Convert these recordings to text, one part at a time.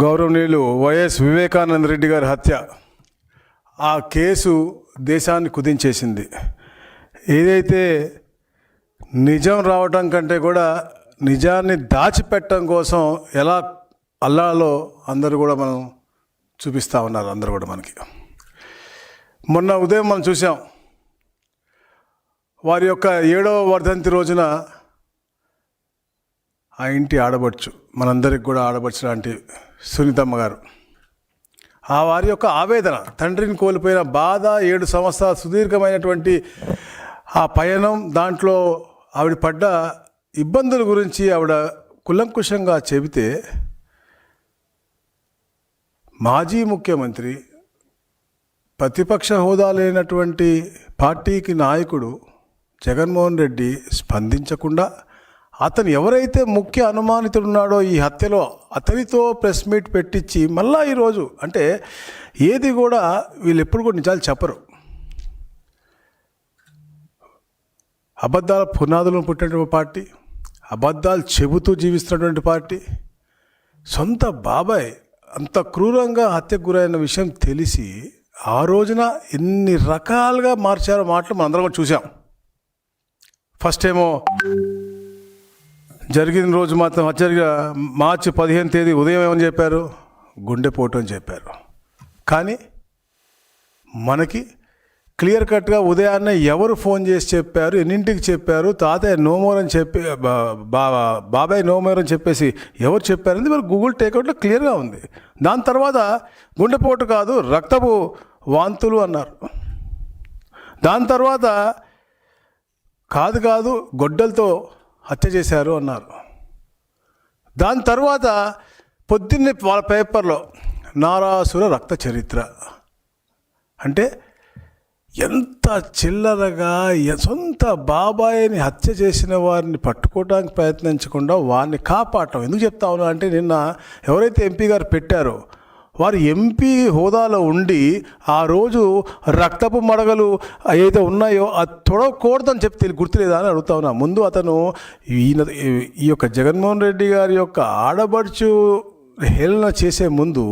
గౌరవనీయులు వైఎస్ వివేకానంద రెడ్డి గారి హత్య, ఆ కేసు దేశాన్ని కుదించేసింది. ఏదైతే నిజం రావటం కంటే కూడా నిజాన్ని దాచిపెట్టడం కోసం ఎలా అల్లాలో అందరూ కూడా మనం చూపిస్తూ ఉన్నారు. అందరూ కూడా మనకి మొన్న ఉదయం మనం చూసాం, వారి యొక్క 7వ వర్ధంతి రోజున ఆ ఇంటి ఆడబడుచు, మనందరికి కూడా ఆడబడుచు లాంటి సునీతమ్మ గారు, ఆ వారి యొక్క ఆవేదన, తండ్రిని కోల్పోయిన బాధ, 7 సంవత్సరాల సుదీర్ఘమైనటువంటి ఆ పయనం, దాంట్లో ఆవిడ పడ్డ ఇబ్బందుల గురించి ఆవిడ కులంకుశంగా చెబితే, మాజీ ముఖ్యమంత్రి, ప్రతిపక్ష హోదా లేనటువంటి పార్టీకి నాయకుడు జగన్మోహన్ రెడ్డి స్పందించకుండా, అతను ఎవరైతే ముఖ్య అనుమానితుడున్నాడో ఈ హత్యలో, అతనితో ప్రెస్ మీట్ పెట్టించి మళ్ళా ఈరోజు, అంటే ఏది కూడా వీళ్ళు ఎప్పుడు కూడా నిజాలు చెప్పరు. అబద్ధాల పునాదులను పుట్టినటువంటి పార్టీ, అబద్ధాలు చెబుతూ జీవిస్తున్నటువంటి పార్టీ, సొంత బాబాయ్ అంత క్రూరంగా హత్యకు గురైన విషయం తెలిసి ఆ రోజున ఎన్ని రకాలుగా మార్చారో మాటలు మనం అందరం కూడా చూసాం. ఫస్ట్ ఏమో జరిగిన రోజు మాత్రం హత్య మార్చి 15వ తేదీ ఉదయం ఏమని చెప్పారు, గుండెపోటు అని చెప్పారు. కానీ మనకి క్లియర్ కట్గా ఉదయాన్నే ఎవరు ఫోన్ చేసి చెప్పారు, ఎన్నింటికి చెప్పారు, తాతయ్య నోమోర్ అని చెప్పి బాబాయ్ నోమోర్ అని చెప్పేసి ఎవరు చెప్పారని మరి గూగుల్ టేక్అవుట్లో క్లియర్గా ఉంది. దాని తర్వాత గుండెపోటు కాదు, రక్తపు వాంతులు అన్నారు. దాని తర్వాత కాదు గొడ్డలతో హత్య చేశారు అన్నారు. దాని తర్వాత పొద్దున్నే వాళ్ళ పేపర్లో నారాసుర రక్త చరిత్ర, అంటే ఎంత చిల్లరగా సొంత బాబాయిని హత్య చేసిన వారిని పట్టుకోవడానికి ప్రయత్నించకుండా వారిని కాపాడటం. ఎందుకు చెప్తా ఉన్నా అంటే, నిన్న ఎవరైతే ఎంపీ గారు పెట్టారో వారు ఎంపీ హోదాలో ఉండి ఆ రోజు రక్తపు మడగలు ఏదైతే ఉన్నాయో అది తొడకూడదని చెప్పి గుర్తులేదా అని అడుగుతా ఉన్నా. ముందు అతను ఈ యొక్క జగన్మోహన్ రెడ్డి గారి యొక్క ఆడబడుచు హేళన చేసే ముందు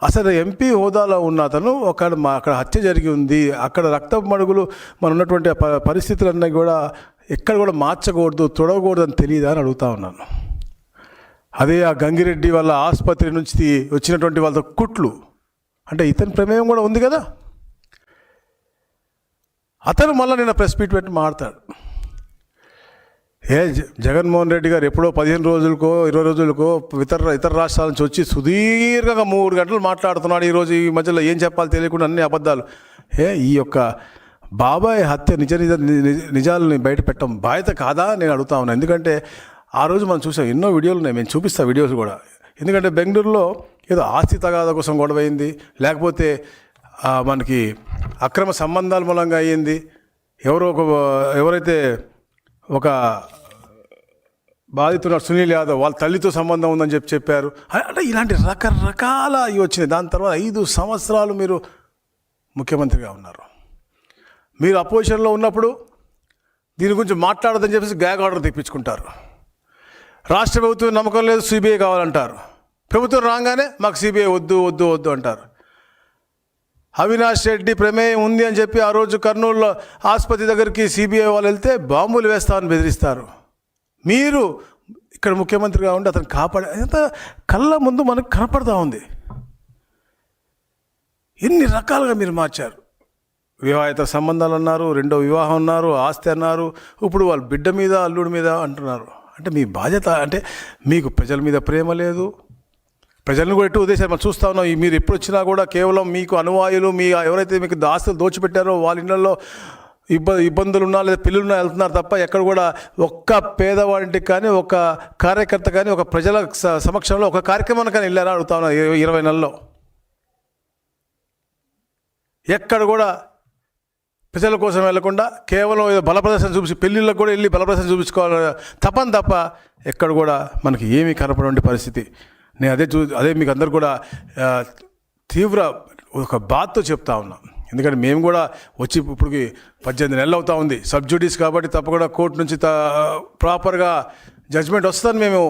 అసలు ఎంపీ హోదాలో ఉన్న అతను అక్కడ హత్య జరిగి ఉంది, అక్కడ రక్తపు మడుగులు మన ఉన్నటువంటి పరిస్థితులన్నీ కూడా ఎక్కడ కూడా మార్చకూడదు, తొడవకూడదు అని తెలియదా అని అడుగుతా ఉన్నాను. అదే ఆ గంగిరెడ్డి వాళ్ళ ఆసుపత్రి నుంచి వచ్చినటువంటి వాళ్ళ కుట్లు, అంటే ఇతని ప్రమేయం కూడా ఉంది కదా. అతను మళ్ళీ నిన్న ప్రెస్ మీట్ పెట్టి మాట్లాడతాడు. జగన్మోహన్ రెడ్డి గారు ఎప్పుడో 15 రోజులకో 20 రోజులకో ఇతర రాష్ట్రాల నుంచి వచ్చి సుదీర్ఘంగా 3 గంటలు మాట్లాడుతున్నాడు. ఈరోజు ఈ మధ్యలో ఏం చెప్పాలో తెలియకుండా అన్ని అబద్ధాలు. ఈ యొక్క బాబాయ్ హత్య నిజాలని బయట పెట్టడం బాధ్యత కాదా నేను అడుగుతా ఉన్నాను. ఎందుకంటే ఆ రోజు మనం చూసాం, ఎన్నో వీడియోలు ఉన్నాయి, మేము చూపిస్తాం వీడియోస్ కూడా. ఎందుకంటే బెంగళూరులో ఏదో ఆస్తి తగాదా కోసం గొడవైంది, లేకపోతే మనకి అక్రమ సంబంధాల మూలంగా అయ్యింది, ఎవరైతే ఒక బాధితున్నారు సునీల్ యాదవ్, వాళ్ళ తల్లితో సంబంధం ఉందని చెప్పారు. అంటే ఇలాంటి రకరకాల ఇవి వచ్చినాయి. దాని తర్వాత 5 సంవత్సరాలు మీరు ముఖ్యమంత్రిగా ఉన్నారు. మీరు అపోజిషన్లో ఉన్నప్పుడు దీని గురించి మాట్లాడదని చెప్పేసి గ్యాగ్ ఆర్డర్ తెప్పించుకుంటారు. రాష్ట్ర ప్రభుత్వం నమ్మకం లేదు, సిబిఐ కావాలంటారు. ప్రభుత్వం రాగానే మాకు సిబిఐ వద్దు అంటారు. అవినాష్ రెడ్డి ప్రమేయం ఉంది అని చెప్పి ఆ రోజు కర్నూలులో ఆసుపత్రి దగ్గరికి సిబిఐ వాళ్ళు వెళ్తే బాంబులు వేస్తామని బెదిరిస్తారు. మీరు ఇక్కడ ముఖ్యమంత్రిగా ఉండి అతను కాపాడే ఎంత కళ్ళ ముందు మనకు కనపడతా ఉంది. ఎన్ని రకాలుగా మీరు మార్చారు. వివాహిత సంబంధాలు అన్నారు, 2వ వివాహం అన్నారు, ఆస్తి అన్నారు, ఇప్పుడు వాళ్ళ బిడ్డ మీద అల్లుడి మీద అంటున్నారు. అంటే మీ బాధ్యత, అంటే మీకు ప్రజల మీద ప్రేమ లేదు. ప్రజలను కూడా ఎటు ఉద్దేశాలు మనం చూస్తూ ఉన్నాం. మీరు ఎప్పుడు వచ్చినా కూడా కేవలం మీకు అనువాయులు, ఎవరైతే మీకు ఆస్తులు దోచిపెట్టారో వాళ్ళ ఇళ్ళల్లో ఇబ్బందులు ఉన్నా లేదా పిల్లలున్నా వెళ్తున్నారు తప్ప ఎక్కడ కూడా ఒక్క పేదవాడింటికి కానీ, ఒక కార్యకర్త కానీ, ఒక ప్రజల సమక్షంలో ఒక కార్యక్రమానికి కానీ వెళ్ళారా అడుగుతా ఉన్నా. 20 నెలల్లో ఎక్కడ కూడా ప్రజల కోసం వెళ్లకుండా కేవలం బలప్రదర్శన చూపించి, పెళ్ళిళ్ళకు కూడా వెళ్ళి బలప్రదర్శన చూపించుకోవాలి తప్ప ఎక్కడ కూడా మనకి ఏమీ కనపడే పరిస్థితి. నేను అదే మీకు అందరు కూడా తీవ్ర ఒక బాధతో చెప్తా ఉన్నా. ఎందుకంటే మేము కూడా వచ్చి ఇప్పటికి 18 నెలలు అవుతా ఉంది. సబ్జుడీస్ కాబట్టి తప్పకుండా కోర్టు నుంచి ప్రాపర్గా జడ్జ్మెంట్ వస్తుందని మేము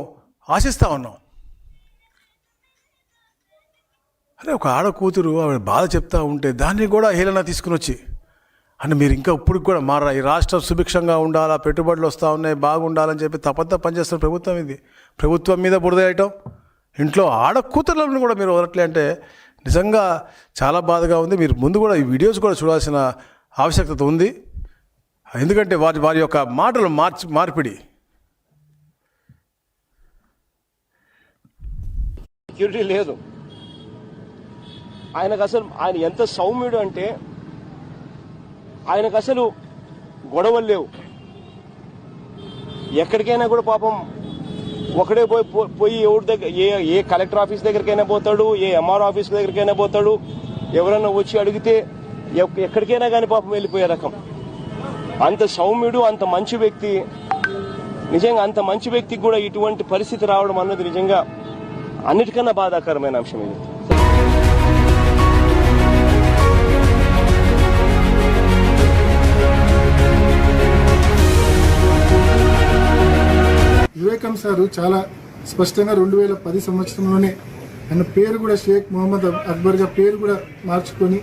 ఆశిస్తూ ఉన్నాం. అరే ఒక ఆడ కూతురు ఆవిడ బాధ చెప్తా ఉంటే దాన్ని కూడా హేళన తీసుకుని వచ్చి అంటే మీరు ఇంకా ఇప్పుడు కూడా మారా ఈ రాష్ట్రం సుభిక్షంగా ఉండాలా, పెట్టుబడులు వస్తూ ఉన్నాయి, బాగుండాలని చెప్పి తప్పంతా పనిచేస్తున్న ప్రభుత్వం ఇది. ప్రభుత్వం మీద బురద వేయటం, ఇంట్లో ఆడ కూతుర్లను కూడా మీరు వదలట్లే అంటే నిజంగా చాలా బాధగా ఉంది. మీరు ముందు కూడా ఈ వీడియోస్ కూడా చూడాల్సిన ఆవశ్యకత ఉంది. ఎందుకంటే వారి యొక్క మాటలు మార్పిడి. సెక్యూరిటీ లేదు ఆయనకు. అసలు ఆయన ఎంత సౌమ్యుడు అంటే ఆయనకు అసలు గొడవలు లేవు. ఎక్కడికైనా కూడా పాపం ఒకడే పోయి ఎవరి దగ్గర ఏ కలెక్టర్ ఆఫీస్ దగ్గరికైనా పోతాడు, ఏ ఎంఆర్ ఆఫీస్ దగ్గరికైనా పోతాడు. ఎవరన్నా వచ్చి అడిగితే ఎక్కడికైనా కానీ పాపం వెళ్ళిపోయే రకం. అంత సౌమ్యుడు, అంత మంచి వ్యక్తి. నిజంగా అంత మంచి వ్యక్తికి కూడా ఇటువంటి పరిస్థితి రావడం అన్నది నిజంగా అన్నిటికన్నా బాధాకరమైన అంశం ఇది. వివేకం సారు చాలా స్పష్టంగా 2010 సంవత్సరంలోనే ఆయన పేరు కూడా షేక్ మొహమ్మద్ అక్బర్గా పేరు కూడా మార్చుకొని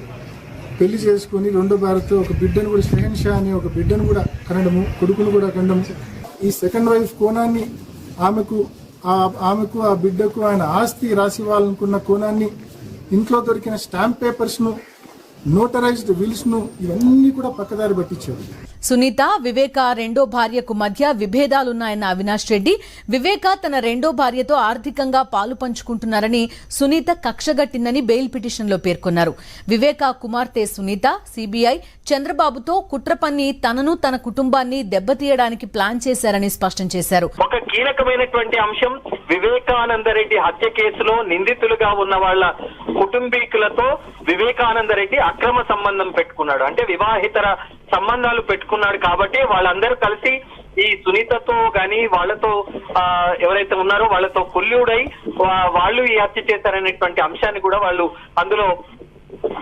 పెళ్లి చేసుకొని రెండో భార్యతో ఒక బిడ్డను కూడా షహన్ షా అనే ఒక బిడ్డను కూడా కనడము, కొడుకును కూడా కనడము. ఈ సెకండ్ వైఫ్ కోణాన్ని ఆమెకు ఆ బిడ్డకు ఆయన ఆస్తి రాసి ఇవ్వాలనుకున్న కోణాన్ని, ఇంట్లో దొరికిన స్టాంప్ పేపర్స్ను, నోటరైజ్డ్ విల్స్ను ఇవన్నీ కూడా పక్కదారి పట్టించారు. సునీత, వివేక రెండో భార్యకు మధ్య విభేదాలున్నాయన్న అవినాష్ రెడ్డి, వివేక తన రెండో భార్యతో ఆర్థికంగా పాలు పంచుకుంటున్నారని సునీత కక్షగట్టిందని బెయిల్ పిటిషన్లో పేర్కొన్నారు. వివేక కుమార్తె సునీత సిబిఐ చంద్రబాబుతో కుట్ర పన్ని తనను తన కుటుంబాన్ని దెబ్బతీయడానికి ప్లాన్ చేశారని స్పష్టం చేశారు. ఒక కీలకమైనటువంటి అంశం, వివేకానందరెడ్డి హత్య కేసులో నిందితులుగా ఉన్న వాళ్ళ కుటుంబీకులతో వివేకానందరెడ్డి అక్రమ సంబంధం పెట్టుకున్నాడు. అంటే వివాహితర సంబంధాలు పెట్టుకున్నాడు. కాబట్టి వాళ్ళందరూ కలిసి ఈ సునీతతో గాని వాళ్ళతో ఎవరైతే ఉన్నారో వాళ్ళతో కొల్లుడై వాళ్ళు ఈ హత్య చేశారనేటువంటి అంశాన్ని కూడా వాళ్ళు అందులో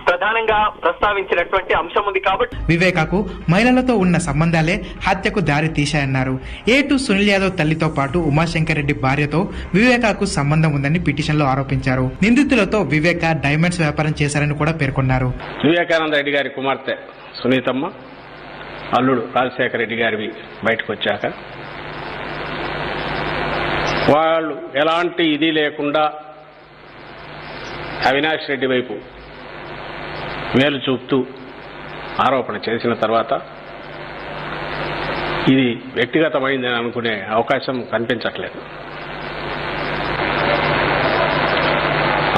ప్రధానంగా ప్రస్తావించినటువంటి అంశం ఉంది. కాబట్టి వివేకాకు మహిళలతో ఉన్న సంబంధాలే హత్యకు దారి తీశాయన్నారు. ఏటు సునీల్ యాదవ్ తల్లితో పాటు ఉమాశంకర్ రెడ్డి భార్యతో వివేకాకు సంబంధం ఉందని పిటిషన్లో ఆరోపించారు. నిందితులతో వివేక డైమండ్స్ వ్యాపారం చేశారని కూడా పేర్కొన్నారు. వివేకానంద రెడ్డి గారి కుమార్తె సునీతమ్మ, అల్లుడు రాజశేఖర రెడ్డి గారివి బయటకు వచ్చాక వాళ్ళు ఎలాంటి ఇది లేకుండా అవినాష్ రెడ్డి వైపు వేలు చూపుతూ ఆరోపణ చేసిన తర్వాత ఇది వ్యక్తిగతమైందని అనుకునే అవకాశం కనిపించట్లేదు.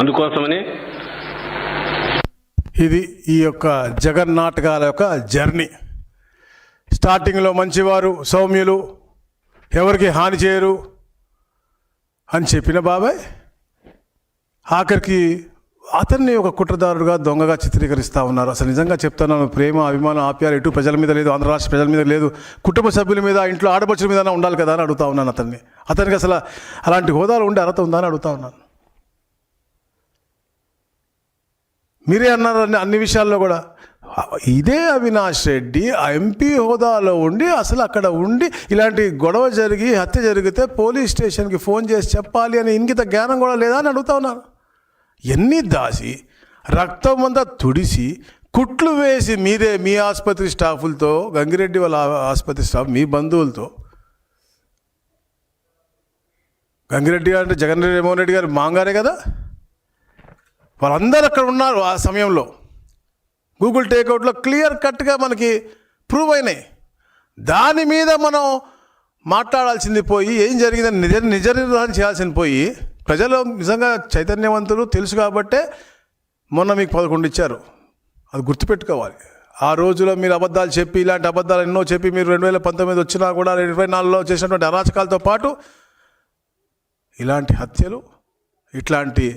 అందుకోసమని ఇది ఈ యొక్క జగన్నాటకాల యొక్క జర్నీ. స్టార్టింగ్లో మంచివారు, సౌమ్యులు, ఎవరికి హాని చేయరు అని చెప్పిన బాబాయ్ ఆఖరికి అతన్ని ఒక కుట్రదారుడుగా, దొంగగా చిత్రీకరిస్తూ ఉన్నారు. అసలు నిజంగా చెప్తున్నాను, ప్రేమ, అభిమానం, ఆప్యాలు ఎటు ప్రజల మీద లేదు, ఆంధ్ర రాష్ట్ర ప్రజల మీద లేదు, కుటుంబ సభ్యుల మీద, ఇంట్లో ఆడపడుచుల మీద ఉండాలి కదా అని అడుగుతా ఉన్నాను. అతనికి అసలు అలాంటి హోదాలు ఉండే అర్హత ఉందా అని అడుగుతా ఉన్నాను. మీరే అన్నారు అన్ని విషయాల్లో కూడా. ఇదే అవినాష్ రెడ్డి ఆ ఎంపీ హోదాలో ఉండి అసలు అక్కడ ఉండి ఇలాంటి గొడవ జరిగి హత్య జరిగితే పోలీస్ స్టేషన్కి ఫోన్ చేసి చెప్పాలి అని ఇంగిత జ్ఞానం కూడా లేదా అని అడుగుతా ఉన్నాను. ఎన్ని దాసి రక్తం అంతా తుడిసి కుట్లు వేసి మీరే మీ ఆసుపత్రి స్టాఫులతో, గంగిరెడ్డి వాళ్ళ ఆసుపత్రి స్టాఫ్, మీ బంధువులతో, గంగిరెడ్డి గారు అంటే జగన్మోహన్ రెడ్డి గారు మాంగారే కదా, వాళ్ళందరూ అక్కడ ఉన్నారు ఆ సమయంలో. గూగుల్ టేక్అవుట్లో క్లియర్ కట్గా మనకి ప్రూవ్ అయినాయి. దాని మీద మనం మాట్లాడాల్సింది పోయి ఏం జరిగిందని నిజ నిర్ధారణ చేయాల్సింది పోయి, ప్రజలు నిజంగా చైతన్యవంతులు తెలుసు కాబట్టే మొన్న మీకు 11 ఇచ్చారు. అది గుర్తుపెట్టుకోవాలి. ఆ రోజులో మీరు అబద్ధాలు చెప్పి, ఇలాంటి అబద్ధాలు ఎన్నో చెప్పి మీరు 2019 వచ్చినా కూడా 2024లో చేసినటువంటి అరాచకాలతో పాటు ఇలాంటి హత్యలు, ఇట్లాంటి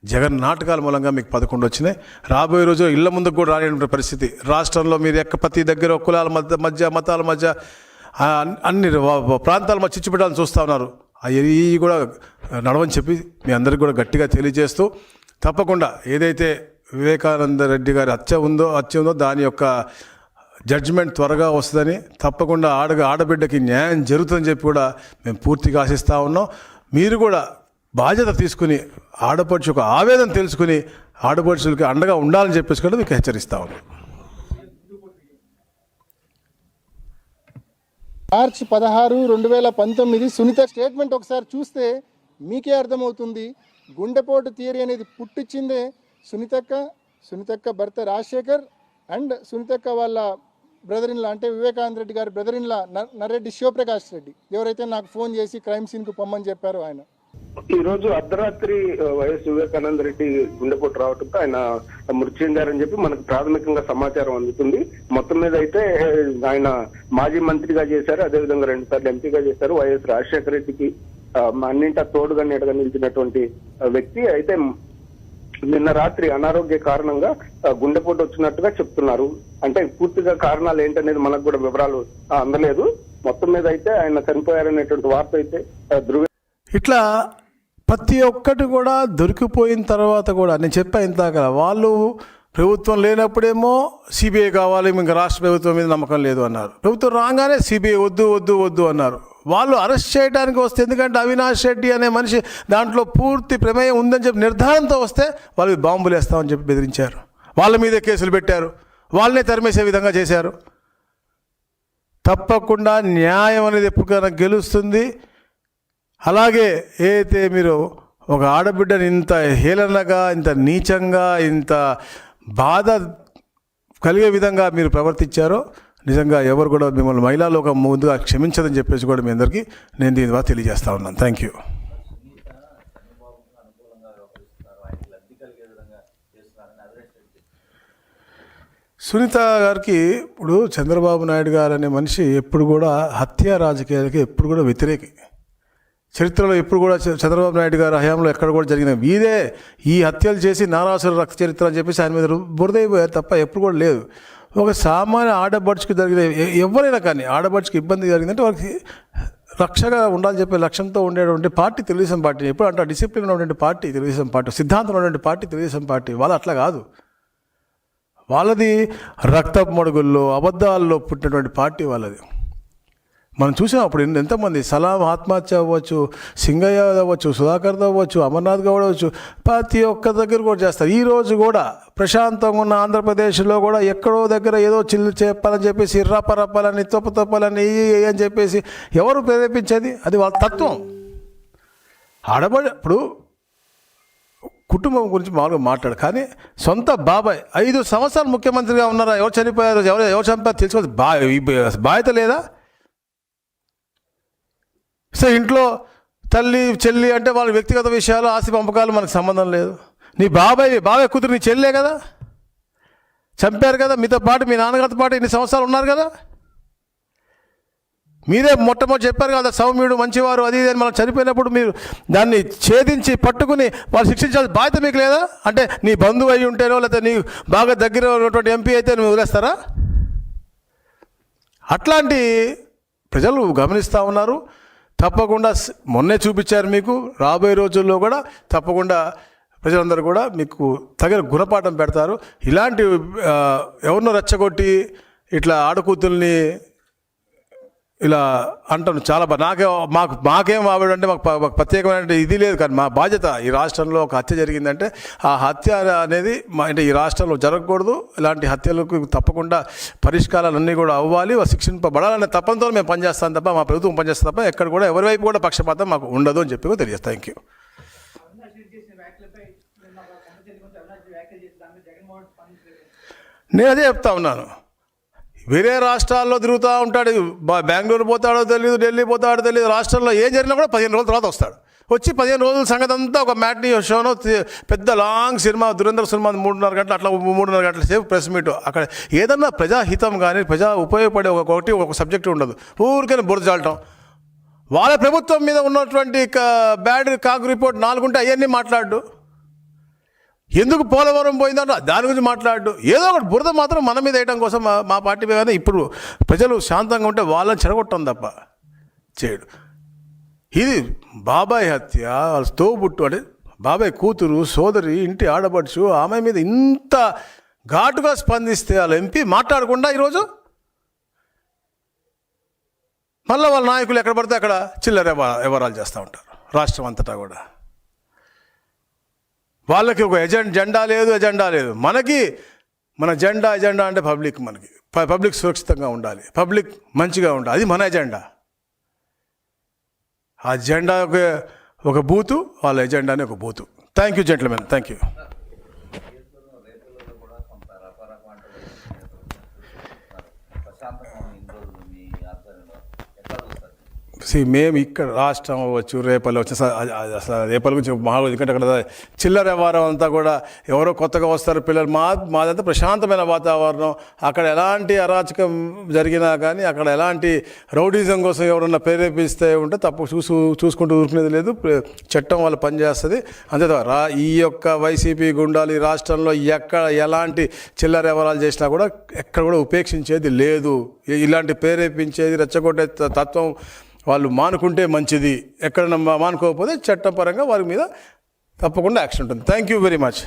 జగన్ నాటకాల మూలంగా మీకు 11 వచ్చినాయి. రాబోయే రోజు ఇళ్ల ముందుకు కూడా రాని పరిస్థితి. రాష్ట్రంలో మీరు ప్రతి దగ్గర కులాల మధ్య మతాల మధ్య అన్ని ప్రాంతాల మధ్య చిచ్చు పెట్టాలని చూస్తూ ఉన్నారు. అవి కూడా నడవని చెప్పి మీ అందరికీ కూడా గట్టిగా తెలియజేస్తూ, తప్పకుండా ఏదైతే వివేకానంద రెడ్డి గారి హత్య ఉందో దాని యొక్క జడ్జిమెంట్ త్వరగా వస్తుందని, తప్పకుండా ఆడబిడ్డకి న్యాయం జరుగుతుందని చెప్పి కూడా మేము పూర్తిగా ఆశిస్తూ ఉన్నాం. మీరు కూడా బాధ్యత తీసుకుని, ఆడపడుచు ఒక ఆవేదన తెలుసుకుని ఆడపడుచులకి అండగా ఉండాలని చెప్పేసి కూడా మీకు హెచ్చరిస్తా ఉన్నాను. మార్చి 16, 2019 సునీత స్టేట్మెంట్ ఒకసారి చూస్తే మీకే అర్థమవుతుంది. గుండెపోటు థియరీ అనేది పుట్టించిందే సునీతక్క భర్త రాజశేఖర్ అండ్ సునీతక్క వాళ్ళ బ్రదర్ ఇన్లా అంటే వివేకానంద రెడ్డి గారి బ్రదర్ ఇన్లా నర్రెడ్డి శివప్రకాష్ రెడ్డి, ఎవరైతే నాకు ఫోన్ చేసి క్రైమ్ సీన్కు పొమ్మని చెప్పారో ఆయన. ఈ రోజు అర్ధరాత్రి వైఎస్ వివేకానంద రెడ్డి గుండెపోటు రావడంతో ఆయన మృతి చెందారని చెప్పి మనకు ప్రాథమికంగా సమాచారం అందుతుంది. మొత్తం మీద అయితే ఆయన మాజీ మంత్రిగా చేశారు, అదేవిధంగా 2 సార్లు ఎంపీగా చేశారు. వైఎస్ రాజశేఖర రెడ్డికి అన్నింటా తోడుగా నీడగా నిలిచినటువంటి వ్యక్తి. అయితే నిన్న రాత్రి అనారోగ్య కారణంగా గుండెపోటు వచ్చినట్టుగా చెప్తున్నారు. అంటే పూర్తిగా కారణాలు ఏంటనేది మనకు కూడా వివరాలు అందలేదు. మొత్తం మీద అయితే ఆయన చనిపోయారనేటువంటి వార్త అయితే ఇట్లా ప్రతి ఒక్కటి కూడా దొరికిపోయిన తర్వాత కూడా నేను చెప్పా ఇందాక, వాళ్ళు ప్రభుత్వం లేనప్పుడేమో సిబిఐ కావాలి, ఇంకా రాష్ట్ర ప్రభుత్వం మీద నమ్మకం లేదు అన్నారు. ప్రభుత్వం రాగానే సిబిఐ వద్దు అన్నారు. వాళ్ళు అరెస్ట్ చేయడానికి వస్తే, ఎందుకంటే అవినాష్ రెడ్డి అనే మనిషి దాంట్లో పూర్తి ప్రమేయం ఉందని చెప్పి నిర్ధారణతో వస్తే వాళ్ళకి బాంబులు వేస్తామని చెప్పి బెదిరించారు. వాళ్ళ మీదే కేసులు పెట్టారు, వాళ్ళనే తరిమేసే విధంగా చేశారు. తప్పకుండా న్యాయం అనేది ఎప్పటికైనా గెలుస్తుంది. అలాగే ఏదైతే మీరు ఒక ఆడబిడ్డని ఇంత హేళనగా, ఇంత నీచంగా, ఇంత బాధ కలిగే విధంగా మీరు ప్రవర్తించారో నిజంగా ఎవరు కూడా మిమ్మల్ని మహిళా లోకం ముందుగా క్షమించదని చెప్పేసి కూడా మీ అందరికీ నేను దీని ద్వారా తెలియజేస్తా ఉన్నాను. Thank you. సునీత గారికి ఇప్పుడు చంద్రబాబు నాయుడు గారు అనే మనిషి ఎప్పుడు కూడా హత్య రాజకీయాలకి ఎప్పుడు కూడా వ్యతిరేకి. చరిత్రలో ఎప్పుడు కూడా చంద్రబాబు నాయుడు గారు హయాంలో ఎక్కడ కూడా జరిగిన వీదే ఈ హత్యలు చేసి నారాసుర రక్త చరిత్ర అని చెప్పేసి ఆయన మీద బురదైపోయారు తప్ప ఎప్పుడు కూడా లేదు. ఒక సామాన్య ఆడబడుచుకు జరిగిన ఎవరైనా కానీ ఆడబడుచుకు ఇబ్బంది జరిగిందంటే వాళ్ళకి రక్షగా ఉండాలని చెప్పే లక్ష్యంతో ఉండేటువంటి పార్టీ తెలుగుదేశం పార్టీ. ఎప్పుడు అంటే డిసిప్లిన్ ఉన్నటువంటి పార్టీ తెలుగుదేశం పార్టీ, సిద్ధాంతం ఉన్నటువంటి పార్టీ తెలుగుదేశం పార్టీ. వాళ్ళు అట్లా కాదు, వాళ్ళది రక్తపు మడుగుల్లో అబద్ధాల్లో పుట్టినటువంటి పార్టీ వాళ్ళది. మనం చూసాం అప్పుడు ఎంతమంది సలాం ఆత్మహత్య అవ్వచ్చు, సింగయ్య అవ్వచ్చు, సుధాకర్ అవ్వచ్చు, అమర్నాథ్ గౌడ్ అవ్వచ్చు, ప్రతి ఒక్క దగ్గర కూడా చేస్తారు. ఈరోజు కూడా ప్రశాంతంగా ఉన్న ఆంధ్రప్రదేశ్లో కూడా ఎక్కడో దగ్గర ఏదో చిల్లు చెప్పాలని చెప్పేసి ఇర్రాపరప్పాలని తొప్పలని అని చెప్పేసి ఎవరు ప్రేరేపించేది? అది వాళ్ళ తత్వం. ఇప్పుడు కుటుంబం గురించి మామూలుగా మాట్లాడు, కానీ సొంత బాబాయ్ 5 సంవత్సరాలు ముఖ్యమంత్రిగా ఉన్నారా? ఎవరు చనిపోయారు, ఎవరు చంపారు తెలుసుకోవాలి. బాధ్యత లేదా? సో ఇంట్లో తల్లి చెల్లి అంటే వాళ్ళ వ్యక్తిగత విషయాలు, ఆస్తి పంపకాలు మనకు సంబంధం లేదు. నీ బాబాయ్ కూతురు నీ చెల్లే కదా, చంపారు కదా. మీతో పాటు మీ నాన్నగారితో పాటు ఇన్ని సంవత్సరాలు ఉన్నారు కదా. మీరే మొట్టమొదటి చెప్పారు కదా సౌమ్యుడు మంచివారు అది ఇది అని. మనం చనిపోయినప్పుడు మీరు దాన్ని ఛేదించి పట్టుకుని వాళ్ళు శిక్షించాల్సిన బాధ్యత మీకు లేదా? అంటే నీ బంధువు అయి ఉంటేనో లేకపోతే నీ బాగా దగ్గర ఉన్నటువంటి ఎంపీ అయితే నువ్వు వదిలేస్తారా? అట్లాంటి ప్రజలు గమనిస్తూ ఉన్నారు. తప్పకుండా మొన్నే చూపించారు మీకు. రాబోయే రోజుల్లో కూడా తప్పకుండా ప్రజలందరూ కూడా మీకు తగిన గుణపాఠం పెడతారు. ఇలాంటి ఎవరినో రెచ్చగొట్టి ఇట్లా ఆడకూతుల్ని ఇలా అంటాను చాలా మాకేం ఆవిడంటే మాకు ప్రత్యేకమైన ఇది లేదు. కానీ మా బాధ్యత, ఈ రాష్ట్రంలో ఒక హత్య జరిగిందంటే ఆ హత్య అనేది అంటే ఈ రాష్ట్రంలో జరగకూడదు. ఇలాంటి హత్యలకు తప్పకుండా పరిష్కారాలన్నీ కూడా అవ్వాలి, శిక్షింపబడాలనే తప్పంతో మేము పనిచేస్తాం తప్ప, మా ప్రభుత్వం పనిచేస్తాం తప్ప ఎక్కడ కూడా ఎవరి వైపు కూడా పక్షపాతం మాకు ఉండదు అని చెప్పి తెలియజేస్తాం. Thank you. నేను అదే చెప్తా ఉన్నాను. వేరే రాష్ట్రాల్లో తిరుగుతూ ఉంటాడు, బెంగళూరు పోతాడో తెలియదు, ఢిల్లీ పోతాడో తెలియదు. రాష్ట్రంలో ఏం జరిగినా కూడా 15 రోజుల తర్వాత వస్తాడు. వచ్చి 15 రోజుల సంగతి అంతా ఒక మ్యాట్నీ షోనో పెద్ద లాంగ్ సినిమా, దురంధర్ సినిమా 3.5 గంటలు అట్లా 3.5 గంటల సేపు ప్రెస్ మీట్. అక్కడ ఏదన్నా ప్రజాహితం కానీ ప్రజా ఉపయోగపడే ఒక సబ్జెక్టు ఉండదు. ఊరికైనా బురద చాలటం. వాళ్ళ ప్రభుత్వం మీద ఉన్నటువంటి బ్యాడ్ కాగ్ రిపోర్ట్ 4 ఉంటే అవన్నీ మాట్లాడు. ఎందుకు పోలవరం పోయిందంటే దాని గురించి మాట్లాడు. ఏదో ఒకటి బురద మాత్రం మన మీద వేయడం కోసం మా పార్టీ మీద. ఇప్పుడు ప్రజలు శాంతంగా ఉంటే వాళ్ళని చెడగొట్టం తప్ప చేయడు. ఇది బాబాయ్ హత్య, వాళ్ళ తోబుట్టు అంటే బాబాయ్ కూతురు, సోదరి, ఇంటి ఆడపడుచు, ఆమె మీద ఇంత ఘాటుగా స్పందిస్తే వాళ్ళ ఎంపీ మాట్లాడకుండా ఈరోజు మళ్ళీ వాళ్ళ నాయకులు ఎక్కడ పడితే అక్కడ చిల్లర వ్యవహారాలు చేస్తూ ఉంటారు రాష్ట్రం అంతటా కూడా. వాళ్ళకి ఒక జెండా లేదు. మనకి మన ఎజెండా అంటే పబ్లిక్, మనకి పబ్లిక్ సురక్షితంగా ఉండాలి, పబ్లిక్ మంచిగా ఉండాలి, అది మన ఎజెండా. ఆ జెండా ఒక బూతు, వాళ్ళ ఎజెండాని ఒక బూతు. Thank you gentlemen, thank you. మేము ఇక్కడ రాష్ట్రం అవ్వచ్చు, రేపల్లి వచ్చి అసలు రేపల్లి గురించి మాకు, ఎందుకంటే అక్కడ చిల్లర వ్యవహారం అంతా కూడా ఎవరో కొత్తగా వస్తారు పిల్లలు. మాదంతా ప్రశాంతమైన వాతావరణం. అక్కడ ఎలాంటి అరాచకం జరిగినా కానీ, అక్కడ ఎలాంటి రౌడీజం కోసం ఎవరన్నా ప్రేరేపిస్తే ఉంటే తప్పు చూసుకుంటూ ఊరుకునేది లేదు. చట్టం వాళ్ళు పనిచేస్తుంది అంతే. ఈ యొక్క వైసీపీ గుండాలు ఈ రాష్ట్రంలో ఎక్కడ ఎలాంటి చిల్లర వ్యవహారాలు చేసినా కూడా ఎక్కడ కూడా ఉపేక్షించేది లేదు. ఇలాంటి ప్రేరేపించేది, రెచ్చగొట్టే తత్వం వాళ్ళు మానుకుంటే మంచిది. ఎక్కడన్నా మానుకోకపోతే చట్టపరంగా వారి మీద తప్పకుండా యాక్షన్ ఉంటుంది. Thank you very much.